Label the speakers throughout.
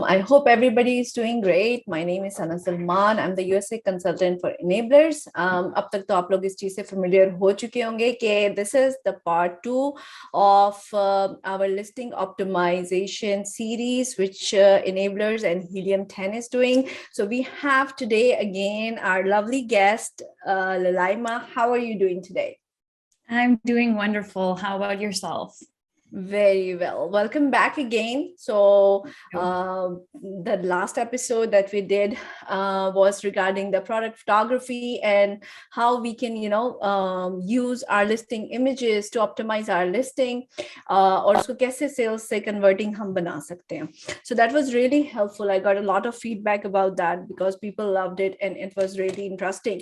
Speaker 1: I hope everybody is doing great. My name is Sana Salman. I'm the USA consultant for enablers. अब तक तो आप लोग इस चीज से familiar हो चुके होंगे कि this is the part 2 of our listing optimization series, which enablers and Helium 10 is doing. So we have today again our lovely guest, Lailama. How are you doing today?
Speaker 2: I'm doing wonderful. How about yourself?
Speaker 1: Very well. Welcome back again. So the last episode that we did was regarding the product photography and how we can, use our listing images to optimize our listing और उसको कैसे sales से converting हम बना सकते हैं. So that was really helpful. I got a lot of feedback about that because people loved it and it was really interesting.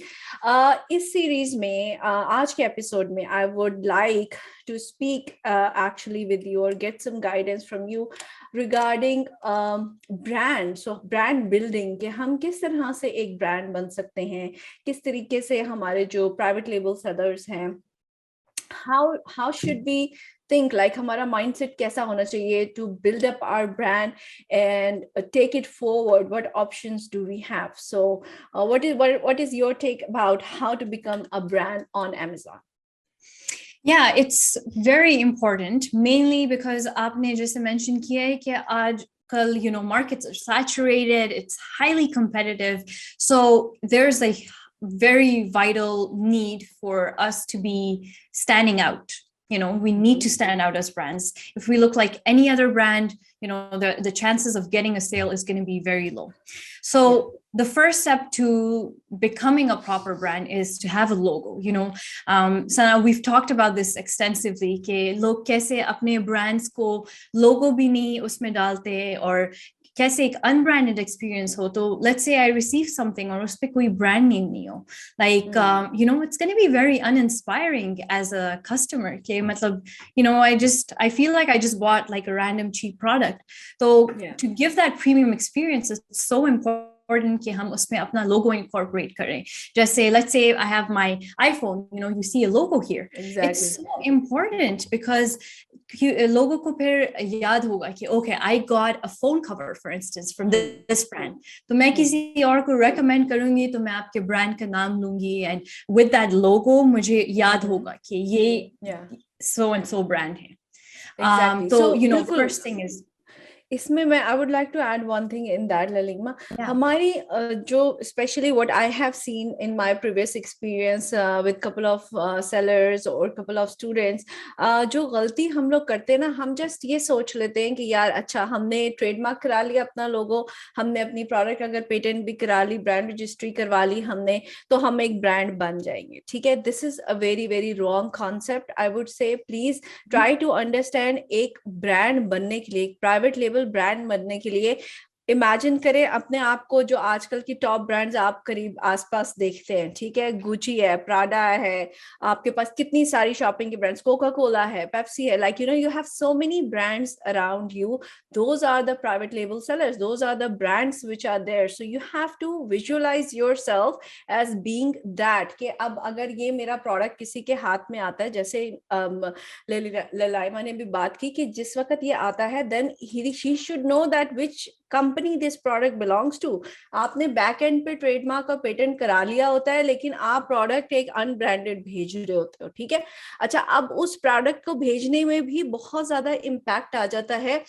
Speaker 1: इस series में आज के episode में I would like to speak actually with you or get some guidance from you regarding brand. So brand building, कि हम किस तरह से एक brand बन सकते हैं, किस तरीके से हमारे जो private label sellers हैं, how should we think, like हमारा mindset कैसा होना चाहिए to build up our brand and take it forward. What options do we have? So what is your take about how to become a brand on Amazon?
Speaker 2: Yeah, it's very important, mainly because आपने जैसे mention किया है कि आजकल, markets are saturated, it's highly competitive. So there's a very vital need for us to be standing out. We need to stand out as brands. If we look like any other brand, the chances of getting a sale is going to be very low. So the first step to becoming a proper brand is to have a logo. Sana, we've talked about this extensively, कि लोग कैसे अपने brands को logo भी नहीं उसमें डालते और कैसे एक unbranded experience हो. तो let's say I receive something और उस पे कोई brand name नहीं हो, like it's going to be very uninspiring as a customer. कि मतलब I feel like I just bought like a random cheap product. So to give that premium experience, it's so important कि हम उसमें अपना logo incorporate करें. Just say, let's say I have my iPhone, you see a logo here.
Speaker 1: Exactly.
Speaker 2: It's so important because logo को फिर याद होगा कि okay, I got a phone cover, for instance, from this brand. तो मैं किसी और को recommend करूँगी तो मैं आपके brand का नाम लूँगी, and with that logo मुझे याद होगा कि ये so and so brand है.
Speaker 1: Exactly.
Speaker 2: So first thing is
Speaker 1: इसमें मैं I would like to add one thing in that, Lailama. हमारी जो especially what I have seen in my previous experience with couple of sellers or couple of students, जो गलती हम लोग करते हैं ना, हम just ये सोच लेते हैं कि यार अच्छा हमने trademark करा लिया अपना logo, हमने अपनी product अगर patent भी करा ली, brand registry करवा ली हमने, तो हम एक brand बन जाएंगे. ठीक है? This is a very very wrong concept. I would say please try to understand एक brand बनने के लिए, एक private label ब्रांड बनने के लिए इमेजिन करें अपने आप को जो आजकल की टॉप ब्रांड्स आप करीब आसपास देखते हैं. ठीक है? गुची है, प्राडा है, आपके पास कितनी सारी शॉपिंग की ब्रांड्स, कोका कोला है, पेप्सी है, like you have so many brands around you. Those are the private label sellers, those are the brands which are there. So you have to visualize yourself as being that, कि अब अगर ये मेरा product किसी के हाथ में आता है, जैसे ललाइमा ने भी बात की कि जिस वक्त ये आता है, then she should know that which company this product belongs to. आपने बैक एंड पे ट्रेडमार्क और पेटेंट करा लिया होता है, लेकिन आप प्रोडक्ट एक अनब्रांडेड भेज रहे होते हो. ठीक है? अच्छा, अब उस प्रोडक्ट को भेजने में भी बहुत ज्यादा इम्पैक्ट आ जाता है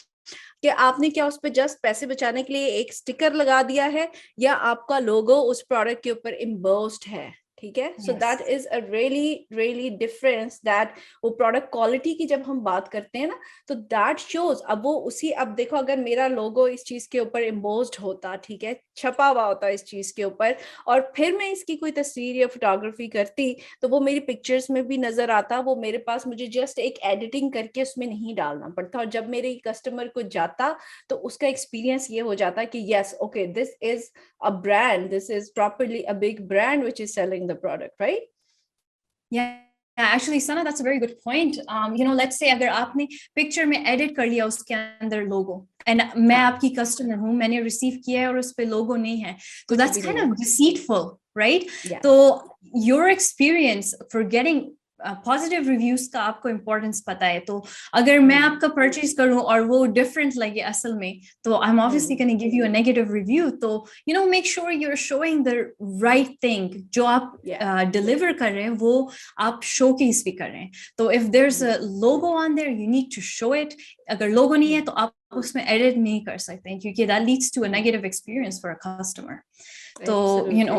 Speaker 1: कि आपने क्या उस पे जस्ट पैसे बचाने के लिए एक स्टिकर लगा दिया है या आपका लोगो उस प्रोडक्ट के ऊपर एम्बोस्ड है. ठीक है? So that is a really difference that वो प्रोडक्ट क्वालिटी की जब हम बात करते हैं ना, तो that shows. अब वो उसी, अब देखो अगर मेरा लोगो इस चीज के ऊपर एम्बोस्ड होता, ठीक है, छपा हुआ होता इस चीज के ऊपर, और फिर मैं इसकी कोई तस्वीर या फोटोग्राफी करती तो वो मेरी पिक्चर्स में भी नजर आता, वो मेरे पास मुझे जस्ट एक एडिटिंग करके उसमें नहीं डालना पड़ता, और जब मेरे कस्टमर को जाता तो उसका एक्सपीरियंस ये हो जाता कि yes, okay, this is a brand, this is properly a big brand which is selling the product, right?
Speaker 2: Yeah, actually, Sana, that's a very good point. Let's say अगर आपने picture में edit कर लिया उसके अंदर logo, and मैं आपकी customer हूँ, मैंने receive किया है और उस पे logo नहीं है, so that's kind of deceitful, right?
Speaker 1: Yeah.
Speaker 2: So your experience for getting positive reviews का आपको इम्पोर्टेंस पता है, तो अगर मैं आपका परचेज करूं और वो डिफरेंट लगे असल में, तो I am obviously gonna give you a negative review. तो you know make sure you are showing the right thing. जो आप डिलीवर कर रहे हैं वो आप शोकेस भी कर रहे हैं. तो if there is a logo on there you need to show it. अगर लोगो नहीं है तो आप उसमें एडिट नहीं कर सकते, क्योंकि that leads to a negative experience for a customer. तो you know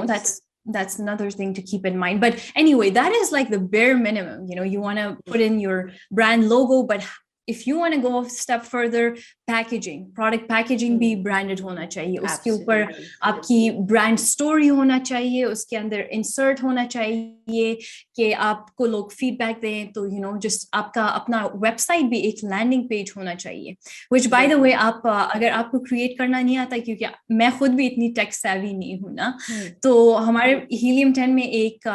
Speaker 2: that's another thing to keep in mind. But anyway, that is like the bare minimum. You know, you want to put in your brand logo, but if you want to go a step further, packaging, product packaging भी branded होना चाहिए. उसके ऊपर आपकी brand story होना चाहिए, उसके अंदर insert होना चाहिए कि आपको लोग feedback दें. तो you know just आपका अपना website भी एक landing page होना चाहिए. Which by the way आप अगर आपको create करना नहीं आता, क्योंकि मैं खुद भी इतनी tech savvy नहीं हूँ ना, तो हमारे Helium 10 में एक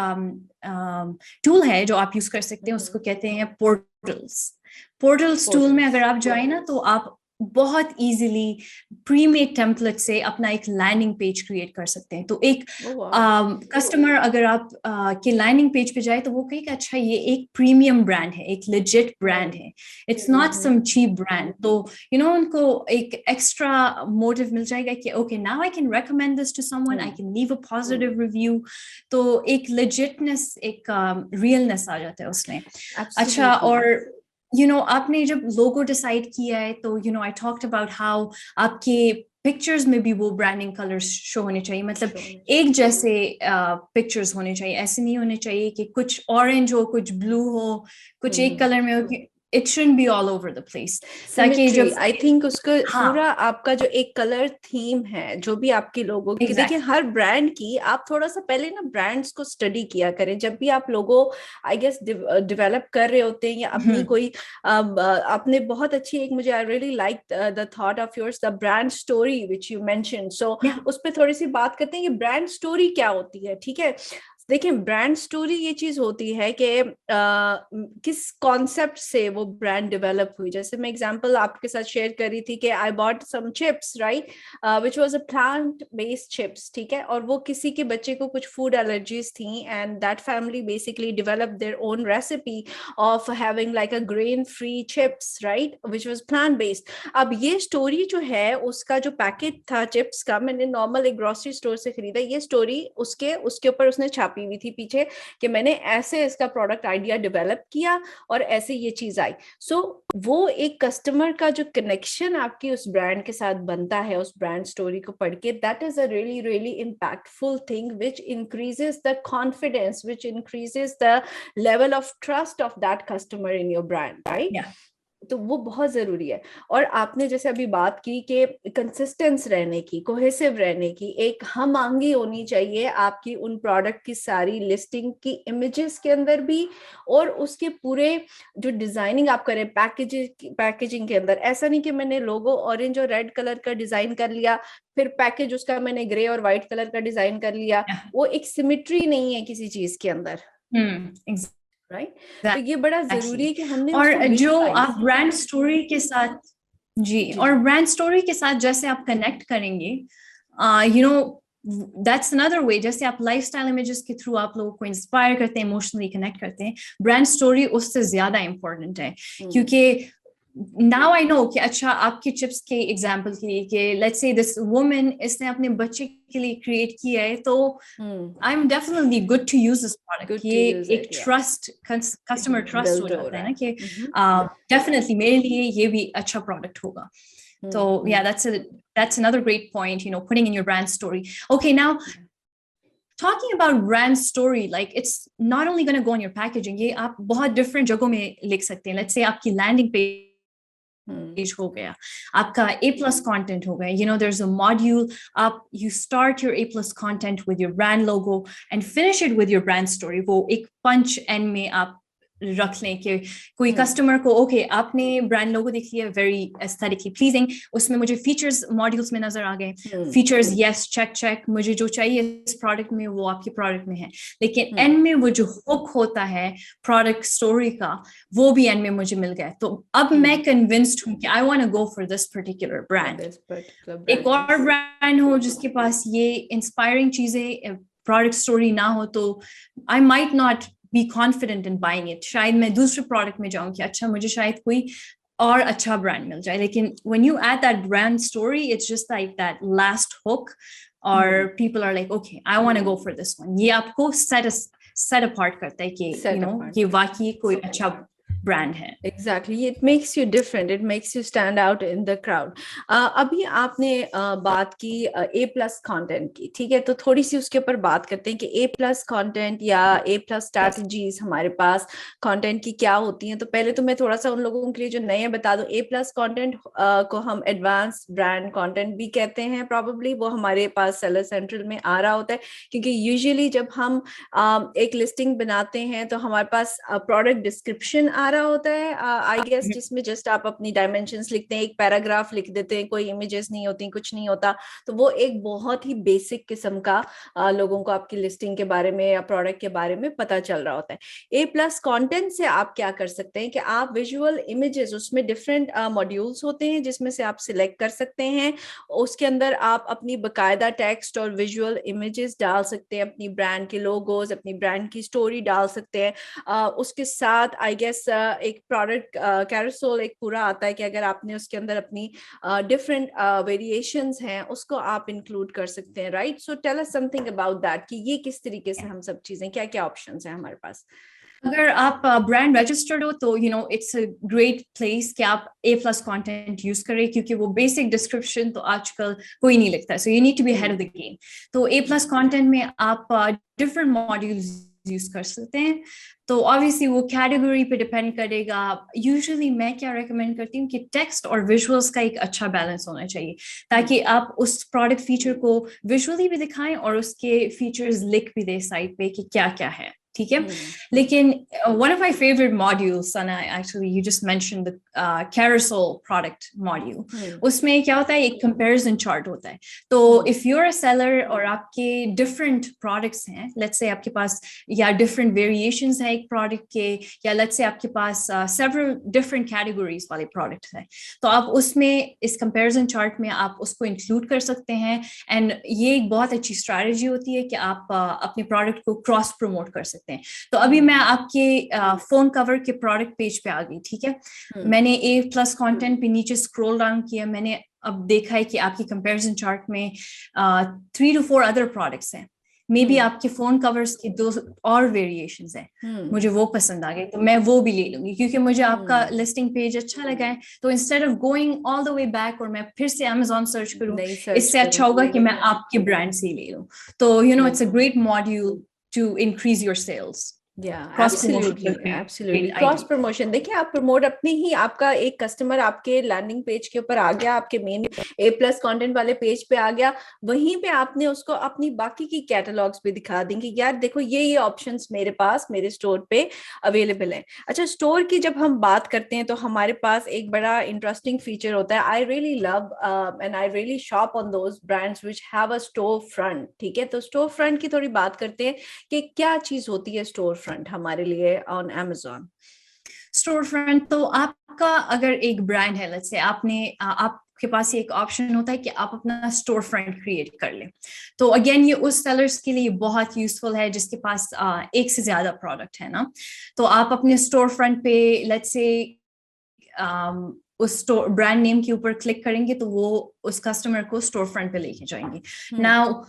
Speaker 2: tool है जो आप use कर सकते हैं, उसको कहते हैं पोर्टल्स टूल में अगर आप जाए ना, तो आप बहुत इजीली प्रीमेड टेम्पलेट से अपना एक लैंडिंग पेज क्रिएट कर सकते हैं. तो एक कस्टमर अगर आप के लैंडिंग पेज पे जाए तो वो कहेगा अच्छा ये एक प्रीमियम ब्रांड है, एक लेजिट ब्रांड है, it's not some cheap brand. तो यू नो उनको एक एक्स्ट्रा मोटिव मिल जाएगा कि okay now I can recommend this to someone, I can leave a positive review. तो एक लेजिटनेस, एक रियलनेस आ जाता है उसमें. अच्छा, और you know आपने जब लोगो डिसाइड किया है तो you know I talked about how आपके पिक्चर्स में भी वो ब्रांडिंग कलर्स शो होने चाहिए. मतलब एक जैसे पिक्चर्स होने चाहिए. ऐसे नहीं होने चाहिए कि कुछ ऑरेंज हो, कुछ ब्लू हो, कुछ एक कलर में हो. It shouldn't be all over the place.
Speaker 1: Symmetry, I think उसका पूरा आपका जो एक कलर थीम है, जो भी आपके लोगों की, देखिए हर ब्रांड की आप थोड़ा सा पहले ना ब्रांड्स को स्टडी किया करें. जब भी आप लोगो आई गेस डेवलप कर रहे होते हैं या अपनी कोई आपने बहुत अच्छी एक, मुझे I really like the thought of yours, the brand story which you mention. So उस पर थोड़ी सी बात करते हैं कि ब्रांड स्टोरी क्या होती है. ठीक है, देखिए ब्रांड स्टोरी ये चीज होती है कि किस कॉन्सेप्ट से वो ब्रांड डेवलप हुई. जैसे मैं एग्जांपल आपके साथ शेयर कर रही थी कि I bought some chips right, which was a plant based chips. ठीक है, और वो किसी के बच्चे को कुछ फूड एलर्जीज थी and that family basically developed their own recipe of having like a grain free chips right, which was plant based. अब ये स्टोरी जो है, उसका जो पैकेट था चिप्स का, मैंने नॉर्मल एक ग्रोसरी स्टोर से खरीदा. ये स्टोरी उसके ऊपर उसने छापी हुई थी पीछे कि मैंने ऐसे इसका प्रोडक्ट आइडिया डेवलप किया और ऐसे ये चीज आई. सो वो एक कस्टमर का जो कनेक्शन आपकी उस ब्रांड के साथ बनता है उस ब्रांड स्टोरी को पढ़ के, that is a really really impactful thing which increases the confidence, which increases the level of trust of that customer in your brand right. तो वो बहुत जरूरी है. और आपने जैसे अभी बात की कि कंसिस्टेंस रहने की, कोहेसिव रहने की, एक हम आंगी होनी चाहिए आपकी उन प्रोडक्ट की सारी लिस्टिंग की इमेजेस के अंदर भी, और उसके पूरे जो डिजाइनिंग आप करें पैकेजिंग के अंदर. ऐसा नहीं कि मैंने लोगो ऑरेंज और रेड कलर का डिजाइन कर लिया, फिर पैकेज उसका मैंने ग्रे और व्हाइट कलर का डिजाइन कर लिया. वो एक सिमेट्री नहीं है किसी चीज के अंदर राइट. तो ये बड़ा जरूरी है कि हमने
Speaker 2: और जो आप ब्रांड स्टोरी के साथ और ब्रांड स्टोरी के साथ जैसे आप कनेक्ट करेंगे, you know that's another way. जैसे आप लाइफस्टाइल इमेजेस के थ्रू आप लोगों को इंस्पायर करते हैं, इमोशनली कनेक्ट करते हैं, ब्रांड स्टोरी उससे ज्यादा इंपॉर्टेंट है. क्योंकि now I know कि अच्छा आपके चिप्स के एग्जांपल के लिए कि let's say this woman इसने अपने बच्चे के लिए क्रिएट किया है, तो I'm definitely good to use this product. ये एक ट्रस्ट, कस्टमर ट्रस्ट हो जाता है ना कि definitely मेरे लिए ये भी अच्छा प्रोडक्ट होगा. So yeah, that's another great point, you know, putting in your brand story. Okay, now talking about brand story, like it's not only going to go on your packaging, ये आप बहुत different जगहों में लिख सकते हैं. Let's say आपकी landing page हो गया, आपका A+ content हो गया, you know, there's a module up, you start your A+ content with your brand logo and finish it with your brand story. वो एक punch end में आप रख लें कि कोई कस्टमर को ओके आपने ब्रांड लोगो देख लिया, वेरी एस्थेटिकली प्लीजिंग, उसमें मुझे फीचर्स मॉड्यूल्स में नजर आ गए, फीचर्स यस चेक, मुझे जो चाहिए इस प्रोडक्ट में वो आपके प्रोडक्ट में है. लेकिन एंड में वो जो हुक होता है प्रोडक्ट स्टोरी का, वो भी एंड में मुझे मिल गया. तो अब मैं कन्विंस्ड हूँ कि I want to go for this particular brand. एक और ब्रांड हो जिसके पास ये इंस्पायरिंग चीजें, प्रोडक्ट स्टोरी ना हो, तो I might not be confident in buying it. शायद मैं दूसरे product में जाऊँ कि अच्छा मुझे शायद कोई और अच्छा brand मिल जाए, लेकिन when you add that brand story, it's just like that last hook, or people are like, okay, I want to go for this one. ये आपको set apart करता है कि you know ये वाकई कोई अच्छा brand है.
Speaker 1: Exactly, it makes you different, it makes you stand out in the crowd. अभी आपने बात की A+ content की, ठीक है, तो थोड़ी सी उसके ऊपर बात करते हैं कि A+ content या A+ strategies हमारे पास content की क्या होती हैं. तो पहले तो मैं थोड़ा सा उन लोगों के लिए जो नए बता दूं, A+ content को हम एडवांस ब्रांड कंटेंट भी कहते हैं. प्रॉबेबली वो हमारे पास सेलर सेंट्रल में आ रहा होता है, क्योंकि यूजुअली जब हम एक लिस्टिंग बनाते हैं तो हमारे पास प्रोडक्ट डिस्क्रिप्शन आ रहा होता है, आई गेस, जिसमें जस्ट आप अपनी डायमेंशंस लिखते हैं, एक पैराग्राफ लिख देते हैं, कोई इमेजेस नहीं होती, कुछ नहीं होता. तो वो एक बहुत ही बेसिक किस्म का लोगों को आपकी लिस्टिंग के बारे में या प्रोडक्ट के बारे में पता चल रहा होता है. A+ कंटेंट से आप क्या कर सकते हैं कि आप विजुअल इमेजेस, उसमें डिफरेंट मॉड्यूल्स होते हैं जिसमें से आप सिलेक्ट कर सकते हैं. उसके अंदर आप अपनी बकायदा टेक्स्ट और विजुअल इमेजेस डाल सकते हैं, अपनी ब्रांड के लोगोस, अपनी ब्रांड की स्टोरी डाल सकते हैं. उसके साथ आई गेस एक प्रोडक्ट कैरोसेल एक पूरा आता है कि अगर आपने उसके अंदर अपनी डिफरेंट वेरिएशंस हैं उसको आप इंक्लूड कर सकते हैं. Right, so tell us something about that कि ये किस तरीके से हम सब चीजें, क्या क्या ऑप्शंस हैं हमारे पास.
Speaker 2: अगर आप ब्रांड रजिस्टर्ड हो तो you know it's a great place कि आप A+ कंटेंट यूज करें, क्योंकि वो बेसिक डिस्क्रिप्शन तो आजकल कोई नहीं लिखता है. So you need to be ahead of the game. तो A+ कंटेंट में आप डिफरेंट मॉड्यूल्स यूज कर सकते हैं. तो ऑब्वियसली वो कैटेगरी पे डिपेंड करेगा. यूजुअली मैं क्या रेकमेंड करती हूँ कि टेक्स्ट और विजुअल्स का एक अच्छा बैलेंस होना चाहिए, ताकि आप उस प्रोडक्ट फीचर को विजुअली भी दिखाएं और उसके फीचर्स लिख भी दे साइट पे कि क्या क्या है. ठीक है, लेकिन one of my favorite modules, Sana, actually you just mentioned the carousel product module. उसमें क्या होता है, एक comparison chart होता है. तो if you're a seller और आपके different products हैं, let's say आपके पास या different variations है एक product के, या let's say आपके पास several different categories वाले products हैं, तो आप उसमें इस comparison chart में आप उसको include कर सकते हैं. and ये एक बहुत अच्छी strategy होती है कि आप अपने product को cross promote कर सकते हैं. तो अभी मैं आपके फोन कवर के प्रोडक्ट पेज पे आ गई. ठीक है, मैंने A+ कंटेंट पे नीचे स्क्रॉल डाउन किया. मैंने अब देखा है कि आपकी कंपैरिजन चार्ट में 3 to 4 अदर प्रोडक्ट्स हैं. मे बी आपके फोन कवर्स के 2 और वेरिएशंस हैं. मुझे वो पसंद आ गए तो मैं वो भी ले लूंगी, क्योंकि मुझे आपका लिस्टिंग पेज अच्छा लगा है. तो instead of going all the way back और मैं फिर से Amazon सर्च करूं, इससे अच्छा होगा कि मैं आपके ब्रांड से ले लूं. तो you know it's a great module to increase your sales.
Speaker 1: Yeah, absolutely. Cross promotion. देखिए, आप प्रमोट अपने ही, आपका एक कस्टमर आपके लैंडिंग पेज के ऊपर आ गया, आपके मेन A+ कंटेंट वाले पेज पे आ गया, वहीं पे आपने उसको अपनी बाकी की कैटलॉग्स भी दिखा देंगे, यार देखो ये ऑप्शंस मेरे पास मेरे स्टोर पे अवेलेबल हैं. अच्छा, स्टोर की जब हम बात करते हैं तो हमारे पास एक बड़ा इंटरेस्टिंग फीचर होता है. I really love and I really shop on those brands which have a store front. ठीक है, तो स्टोर फ्रंट की थोड़ी बात करते हैं कि क्या चीज होती है स्टोर फ्रंट हमारे लिए ऑन Amazon.
Speaker 2: स्टोर फ्रंट तो आपका अगर एक ब्रांड है, लेट्स से आपके पास एक ऑप्शन होता है कि आप अपना स्टोर फ्रंट क्रिएट कर लें. तो अगेन ये उस सेलर्स के लिए बहुत यूजफुल है जिसके पास एक से ज्यादा प्रोडक्ट है ना. तो आप अपने स्टोर फ्रंट पे लेट्स से उस स्टोर ब्रांड नेम के ऊपर क्लिक करेंगे तो वो उस कस्टमर को स्टोर फ्रंट पे लेके जाएंगे. नाउ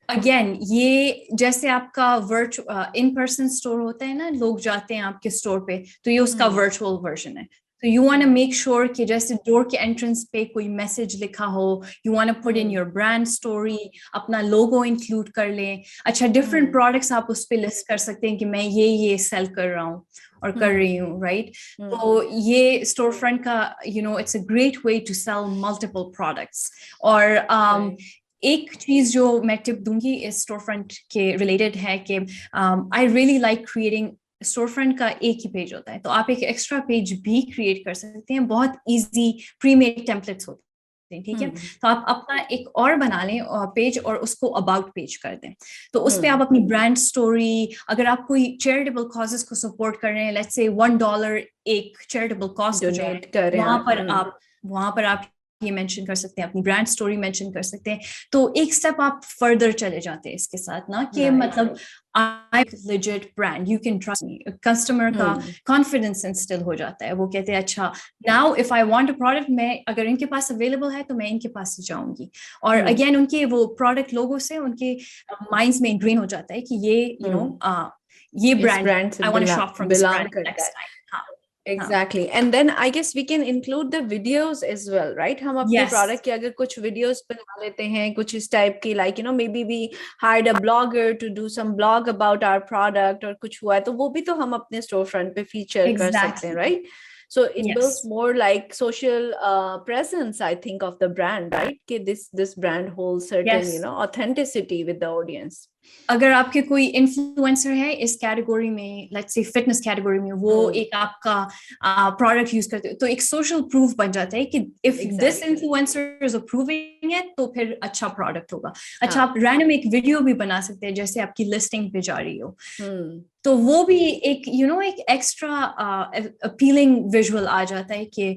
Speaker 2: अगेन ये जैसे आपका इन पर्सन स्टोर होता है ना, लोग जाते हैं आपके स्टोर पे, तो ये उसका वर्चुअल वर्जन है. तो you want to make sure कि जैसे डोर के एंट्रेंस पे कोई मैसेज लिखा हो, you want to put in your brand story, अपना लोगो इंक्लूड कर लें. अच्छा, डिफरेंट प्रोडक्ट्स आप उस पे लिस्ट कर सकते हैं कि मैं ये सेल कर रहा हूँ और कर रही हूँ. राइट, तो ये स्टोर फ्रंट का you know it's a great way to sell multiple products. और एक चीज जो मैं टिप दूंगी इस स्टोर फ्रंट के रिलेटेड है कि आई really like creating. Store front का एक ही पेज होता है, तो आप एक एक्स्ट्रा पेज भी क्रिएट कर सकते हैं. बहुत इजी प्रीमेड टेम्पलेट्स होते हैं. ठीक है, तो आप अपना एक और बना लें पेज और उसको अबाउट पेज कर दें. तो उस पे आप अपनी ब्रांड स्टोरी, अगर आप कोई चैरिटेबल कॉजेस को सपोर्ट कर रहे हैं, लेट्स से $1 एक चैरिटेबल कॉज डोनेट करें, वहां पर आप ये मेंशन कर सकते हैं, अपनी ब्रांड स्टोरी मेंशन कर सकते हैं. तो एक स्टेप आप फर्दर चले जाते हैं इसके साथ ना कि मतलब I legit brand, you can trust me. Customer का कॉन्फिडेंस इंस्टिल हो जाता है. वो कहते हैं अच्छा now if I want a product, मैं अगर इनके पास अवेलेबल है तो मैं इनके पास जाऊंगी. और अगेन उनके वो प्रोडक्ट लोगो से उनके माइंड्स में इंग्रेन हो जाता है कि ये यू नो ये brand I want to shop from this brand next time.
Speaker 1: Exactly. And then I guess we can include the videos as well, right? हम अपने product के अगर कुछ videos बना लेते हैं कुछ इस type की, like maybe we hired a blogger to do some blog about our product और कुछ हुआ है तो वो भी तो हम अपने storefront पे feature कर सकते हैं, right? So it builds more like social presence, I think, of the brand, right? कि this brand holds certain authenticity with the audience.
Speaker 2: अगर आपके कोई इन्फ्लुएंसर है इस कैटेगरी में, लेट्स से फिटनेस कैटेगरी में, वो एक आपका प्रोडक्ट यूज करते तो एक सोशल प्रूफ बन जाता है कि if this influencer is approving it तो फिर अच्छा प्रोडक्ट होगा. अच्छा, आप रैंडम एक वीडियो भी बना सकते हैं जैसे आपकी लिस्टिंग पे जा रही हो, तो वो भी एक एक एक्स्ट्रा अपीलिंग विजुअल आ जाता है कि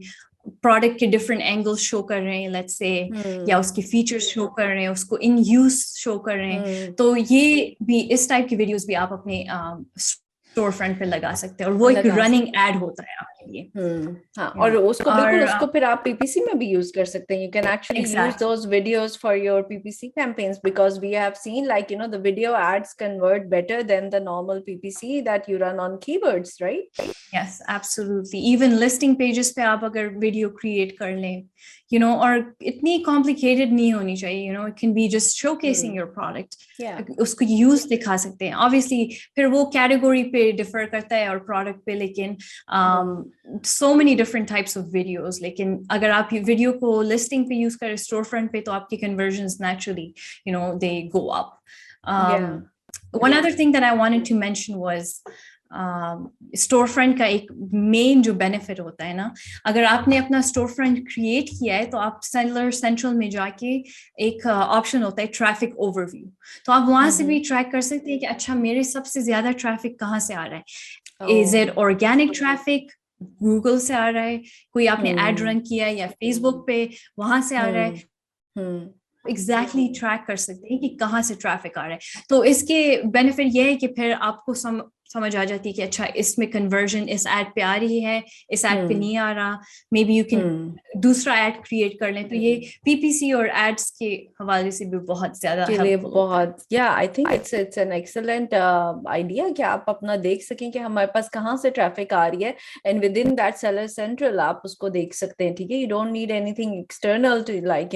Speaker 2: प्रोडक्ट के डिफरेंट एंगल्स शो कर रहे हैं, लेट्स से या उसके फीचर्स शो कर रहे हैं, उसको इन यूज शो कर रहे हैं. तो ये भी इस टाइप की वीडियोस भी आप अपने स्टोर फ्रंट पे लगा सकते हैं और वो एक रनिंग एड होता है आपके लिए.
Speaker 1: हाँ, और उसको बिल्कुल उसको फिर आप पीपीसी में भी यूज कर सकते हैं. You can actually use those videos for your PPC campaigns because we have seen like the video ads convert better than the normal PPC that you run on keywords, right?
Speaker 2: Yes, absolutely. Even listing pages पे आप अगर video create कर लें और इतनी complicated नहीं होनी चाहिए, it can be just showcasing your product. उसको यूज दिखा सकते हैं. ऑब्वियसली फिर वो कैटेगरी पे डिफर करता है और प्रोडक्ट पे, लेकिन so many different types of videos. लेकिन अगर आप वीडियो को लिस्टिंग पे यूज करें स्टोर फ्रंट पे तो आपके convergence naturally they go up. One other thing that I wanted to mention was store front का एक मेन जो बेनिफिट होता है ना, अगर आपने अपना स्टोर फ्रंट क्रिएट किया है तो आप सेलर सेंट्रल में जाके एक ऑप्शन होता है ट्रैफिक ओवरव्यू, तो आप वहां से भी ट्रैक कर सकते हैं कि अच्छा मेरे सबसे ज्यादा ट्रैफिक कहाँ से आ रहा है. Is it organic traffic, Google से आ रहा है, कोई आपने एड रन किया है या फेसबुक पे वहां से आ रहा है. एग्जैक्टली ट्रैक कर सकते हैं कि कहाँ से ट्रैफिक आ रहा है. तो इसके बेनिफिट ये है कि फिर आपको समझ आ जाती है कि अच्छा इसमें कन्वर्जन इस एड पे आ रही है, इस एड पे नहीं आ रहा, मे बी यू कैन दूसरा एड क्रिएट कर लें. तो ये पीपीसी और एड्स के हवाले से भी बहुत ज्यादा
Speaker 1: बहुत I think it's an excellent idea कि आप अपना देख सकें कि हमारे पास कहाँ से ट्रैफिक आ रही है and within that seller central आप उसको देख सकते हैं. ठीक है, you don't need anything external to like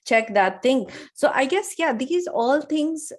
Speaker 1: check that thing. So I guess these all things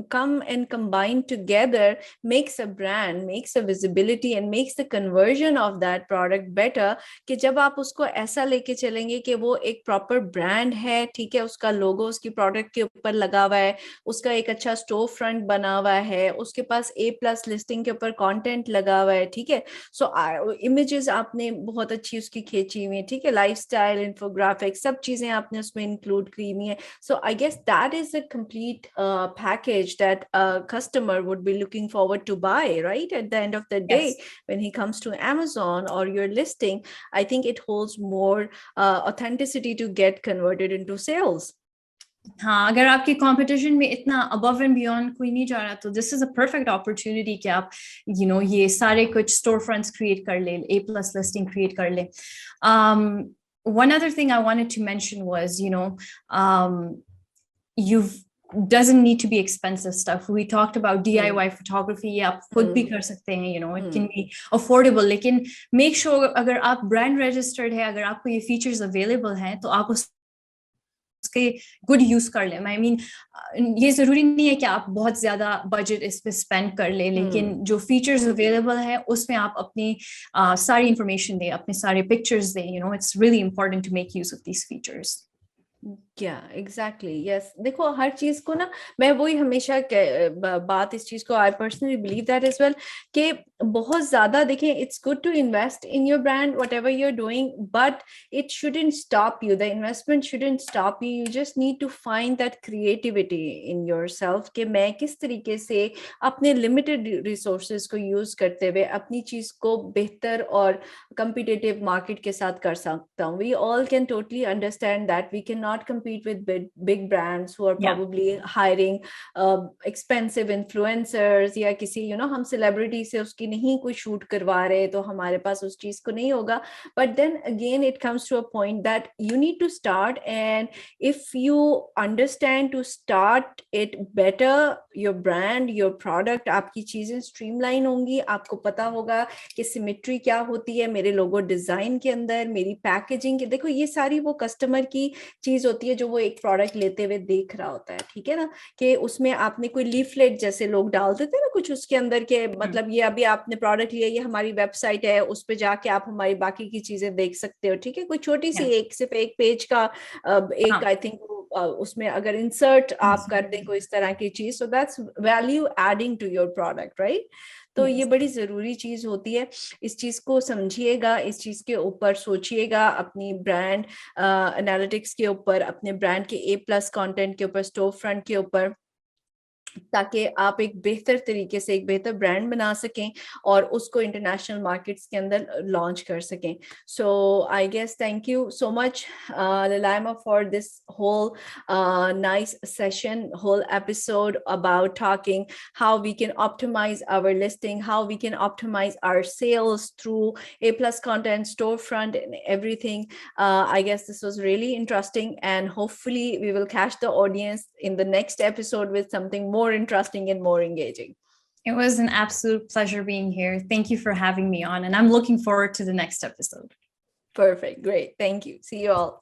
Speaker 1: come and combine together makes a brand, makes a visibility and makes the conversion of that product better. कि जब आप उसको ऐसा लेके चलेंगे कि वो एक प्रॉपर ब्रांड है, ठीक है, उसका लोगो उसकी प्रोडक्ट के ऊपर लगा हुआ है, उसका एक अच्छा स्टोर फ्रंट बना हुआ है, उसके पास A+ लिस्टिंग के ऊपर कंटेंट लगा हुआ है. ठीक है, सो इमेजेस आपने बहुत अच्छी उसकी खींची हुई है. ठीक है, लाइफस्टाइल, इन्फोग्राफिक, सब चीजें आपने उसमें इंक्लूड की हुई है. So I guess that is a complete package that a customer would be looking forward to buy, right? At the end of the day, when he comes to Amazon or your listing, I think it holds more authenticity to get converted into sales.
Speaker 2: हाँ, अगर आपकी competition में इतना above and beyond कोई नहीं जा रहा तो this is a perfect opportunity कि आप ये सारे कुछ स्टोर फ्रंट्स क्रिएट कर ले, A+ लिस्टिंग क्रिएट कर ले. One other thing I wanted to mention was you've doesn't need to be expensive stuff. We talked about DIY photography. आप खुद भी कर सकते हैं, it can be affordable. लेकिन make sure अगर आप brand registered है, अगर आपको ये features available हैं तो आप उसके good use कर लें. I mean, ये जरूरी नहीं है कि आप बहुत ज्यादा budget इस पे spend कर लें, लेकिन जो features available है उसमें आप अपनी सारी information दें, अपने सारे pictures दें. It's really important to make use of these features.
Speaker 1: Exactly yes. देखो हर चीज को ना, मैं वही हमेशा बात इस चीज को, I personally believe that as well, कि बहुत ज्यादा देखें, it's good to invest in your brand whatever you are doing, but it shouldn't stop you, the investment shouldn't stop you, you just need to find that creativity in yourself, कि मैं किस तरीके से अपने limited resources को use करते हुए अपनी चीज को बेहतर और competitive मार्केट के साथ कर सकता हूँ. We all can totally understand that we cannot compete with big brands who are probably hiring expensive influencers, या किसी हम celebrity से उसकी नहीं कोई shoot करवा रहे, तो हमारे पास उस चीज को नहीं होगा. But then again it comes to a point that you need to start, and if you understand to start it better, your brand, your product, आपकी चीजें streamline होंगी, आपको पता होगा कि सिमेट्री क्या होती है मेरे लोगो डिजाइन के अंदर, मेरी पैकेजिंग के, देखो ये सारी वो कस्टमर की चीज होती है जो वो एक प्रोडक्ट लेते हुए देख रहा होता है, ठीक है ना, कि उसमें आपने कोई लीफलेट जैसे लोग डाल देते हैं ना कुछ उसके अंदर के, मतलब ये अभी आपने प्रोडक्ट लिया, ये हमारी वेबसाइट है, उस पर जाके आप हमारी बाकी की चीजें देख सकते हो, ठीक है, कोई छोटी सी सिर्फ एक पेज का एक आई थिंक उसमें अगर इंसर्ट आप कर दें कोई इस तरह की चीज, so that's value adding to your product, right. तो ये बड़ी जरूरी चीज होती है, इस चीज को समझिएगा, इस चीज के ऊपर सोचिएगा, अपनी ब्रांड एनालिटिक्स के ऊपर, अपने ब्रांड के A+ कंटेंट के ऊपर, स्टोर फ्रंट के ऊपर, ताकि आप एक बेहतर तरीके से एक बेहतर ब्रांड बना सकें और उसको इंटरनेशनल मार्केट्स के अंदर लॉन्च कर सकें. So I guess thank you so much Lailama for this whole nice session, whole episode about talking how we can optimize our listing, how we can optimize our sales through A+ content, storefront, and everything. I guess this was really interesting, and hopefully we will catch the audience in the next episode with something more interesting and more engaging.
Speaker 2: It was an absolute pleasure being here. Thank you for having me on, and I'm looking forward to the next episode.
Speaker 1: Perfect. Great. Thank you. See you all.